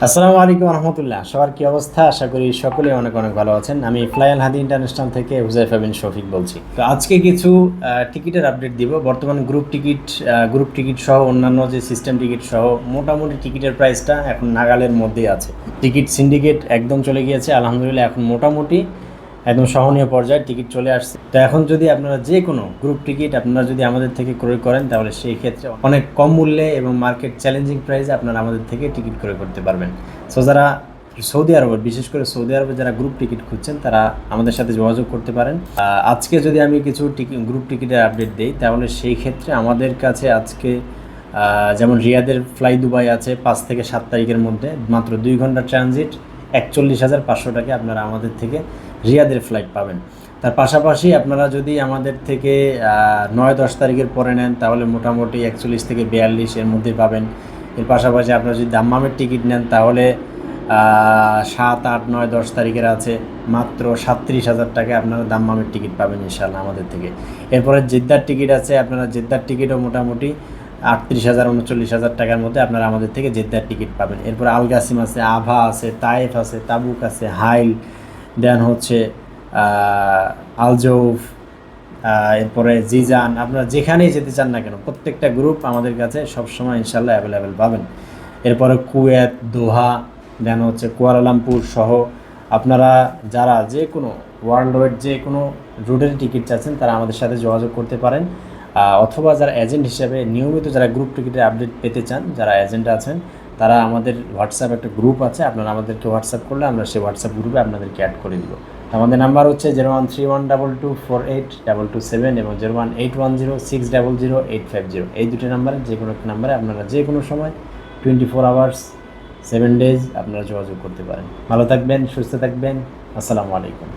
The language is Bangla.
আসসালামু আলাইকুম রহমতুল্লাহ। সবার কি অবস্থা? আশা করি সকলে অনেক অনেক ভালো আছেন। আমি ফ্লাই আল হাদি ইন্টারন্যাশনাল থেকে হুজাইফা বিন শফিক বলছি। তো আজকে কিছু টিকিটের আপডেট দিব। বর্তমান গ্রুপ টিকিট সহ অন্যান্য যে সিস্টেম টিকিট সহ মোটামুটি টিকিটের প্রাইসটা এখন নাগালের মধ্যেই আছে। টিকিট সিন্ডিকেট একদম চলে গিয়েছে আলহামদুলিল্লাহ। এখন মোটামুটি একদম সহনীয় পর্যায়ে টিকিট চলে আসছে। তো এখন যদি আপনারা যে কোনো গ্রুপ টিকিট আপনারা যদি আমাদের থেকে ক্রয় করেন, তাহলে সেই ক্ষেত্রে অনেক কম মূল্যে এবং মার্কেট চ্যালেঞ্জিং প্রাইসে আপনারা আমাদের থেকে টিকিট ক্রয় করতে পারবেন। সো যারা সৌদি আরবের, বিশেষ করে সৌদি আরবে যারা গ্রুপ টিকিট খুঁজছেন, তারা আমাদের সাথে যোগাযোগ করতে পারেন। আজকে যদি আমি কিছু গ্রুপ টিকিটের আপডেট দিই, তাহলে সেই ক্ষেত্রে আমাদের কাছে আজকে যেমন রিয়াদের ফ্লাই দুবাই আছে 5 থেকে 7 তারিখের মধ্যে, মাত্র 2 ঘন্টা ট্রানজিট, 41,500 টাকা আপনারা আমাদের থেকে রিয়াদের ফ্লাইট পাবেন। তার পাশাপাশি আপনারা যদি আমাদের থেকে 9-10 তারিখের পরে নেন, তাহলে মোটামুটি 41 থেকে 42 এর মধ্যে পাবেন। এর পাশাপাশি আপনারা যদি দাম্মামের টিকিট নেন, তাহলে 7, 8, 9, 10 তারিখের আছে মাত্র 37,000 টাকায় আপনারা দাম্মামের টিকিট পাবেন ইনশাআল্লাহ আমাদের থেকে। এরপরে জেদ্দার টিকিট আছে, আপনারা জেদ্দার টিকিটও মোটামুটি 38,000, 39,000 টাকার মধ্যে আপনারা আমাদের থেকে জেদ্দার টিকিট পাবেন। এরপরে আলগাসিম আছে, আভা আছে, তায়েফ আছে, তাবুক আছে, হাইল, দেন হচ্ছে আলজৌফ, এরপরে জিজান। আপনারা যেখানেই যেতে চান না কেন, প্রত্যেকটা গ্রুপ আমাদের কাছে সবসময় ইনশাল্লাহ অ্যাভেলেবেল পাবেন। এরপরে কুয়েত, দোহা, দেন হচ্ছে কুয়ালালামপুর সহ আপনারা যারা যে কোনো ওয়ার্ল্ড ওয়াইড যে কোনো রুটের টিকিট চাচ্ছেন, তারা আমাদের সাথে যোগাযোগ করতে পারেন। অথবা যারা এজেন্ট হিসেবে নিয়মিত যারা গ্রুপ টিকিটের আপডেট পেতে চান, যারা এজেন্ট আছেন, তারা আমাদের হোয়াটসঅ্যাপ একটা গ্রুপ আছে, আপনারা আমাদেরকে হোয়াটসঅ্যাপ করলে আমরা সেই হোয়াটসঅ্যাপ গ্রুপে আপনাদেরকে অ্যাড করে দিব। আমাদের নাম্বার হচ্ছে 013122482227 এবং 018106000850। এই দুটি নাম্বারে যে কোনো একটা নাম্বারে আপনারা যে কোনো সময় 24 আওয়ার্স 7 ডেজ আপনারা যোগাযোগ করতে পারেন। ভালো থাকবেন, সুস্থ থাকবেন। আসসালামু আলাইকুম।